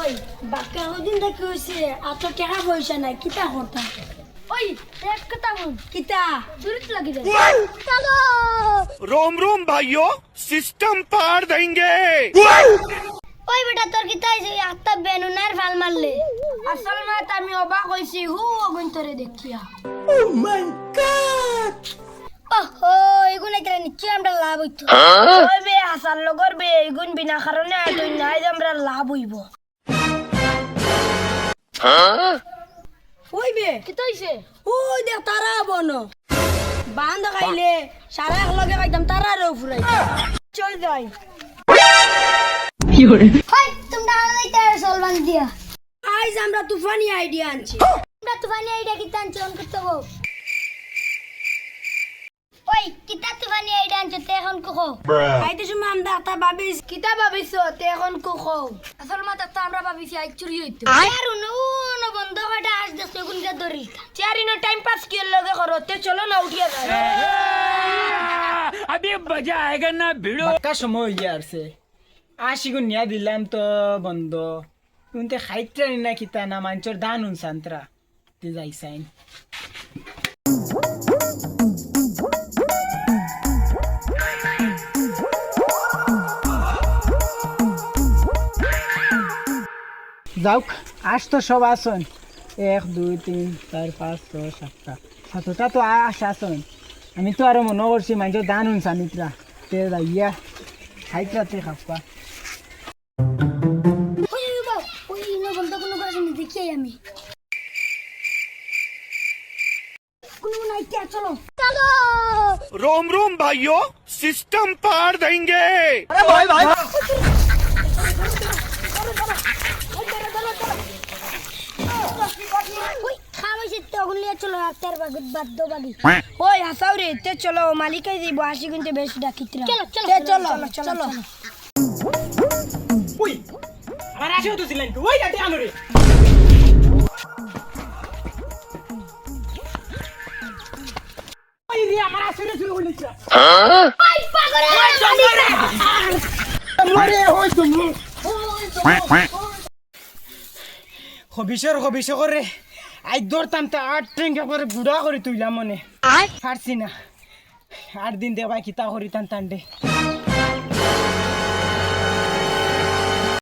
ওই বাক্কা ওদিন দেখি হইছে আত টাকা পয়সা নাই কিতা করতা ওই এক কথা বল কিতা দূরত লাগি রে চলো रोम रोम भाइयों सिस्टम पार देंगे। ওই বেটা তোর কিতা হইছে আত্তা বেনুনার ফাল মারলে আসল না আমি অবাক হইছি হু ওগুন তোরে দেখিয়া ও মাই গড ওহো এগুন একটা নিশ্চয় আমরা লাভ হইতো ওই বে হাসান লগর বে এগুন বিনা কারণে তুই নাই আমরা লাভ হইব ওই বে কি হইছে ওই দেখ তারা বনো বান্ধ খাইলে সারা এক লগে খাইতাম তারারে ফুরাই চল যাই কি হরে হাই তোমরা আলাইতে সলমান দিয়া আইজ আমরা তুফানি আইডিয়া আনছি আমরা তুফানি আইডিয়া কি আনছি অন করতে হবে ওই কিতা তুফানি আইডিয়া আনছি তে এখন কো আইতে সময় আমরা তা ভাবিস কিতা ভাবিস তে এখন কো আসল মাথা তো আমরা ভাবিছি আই চুরি হইতো আর নো বন্ধ কাটা আজ 10 সেকেন্ড কে ধরি চারিনো টাইম পাস কি লগে করো তে চলো না উঠিয়া যাই अभी मजा आएगा ना भिड़ो বাক্কা সময় হইয়া আসছে আশিগুন নিয়া দিলাম তো বন্ধ তুনতে খাইত্রা না কিতা না মাঞ্চর দান উনসান্ত্রা তে যাইছাইন যাওক আজ তো সব আসন 1 2 3 4 5 6 7টা সাতটা তো আস আসন আমি তো আরো মনে করছি মাঞ্চর দান উনসানিত্রা তে যাইয়া খাইত্রাতে খাপ্পা ওই বাবা ওই নো বন্ধ কোনো কাজ নেই দেখি আমি কোনো নাই কে চলো চলো रोम रोम भाइयों सिस्टम पार देंगे। ওই খাওয়াইছে তখন লিয়ে চলো আক্তার বাগত বাদ্য বাগি ওই হাসাও রে তে চলো মালিকাই দিব 80 গুনতে বেশি ডাকিতরা চলো চলো চলো ওই আমার আসেও তো ছিলেন ওই আটে আনো রে ওই রে আমার আসরে শুরু হইছে ওই পাগল মরে হই তুমি হবিষ করে আই দৌড়তাম তো 8 টেঙ্গা করে বুড়া করে তুইলাম মনে পারছি না 8 দিন দেবাই কিতা করি টান টান্ডে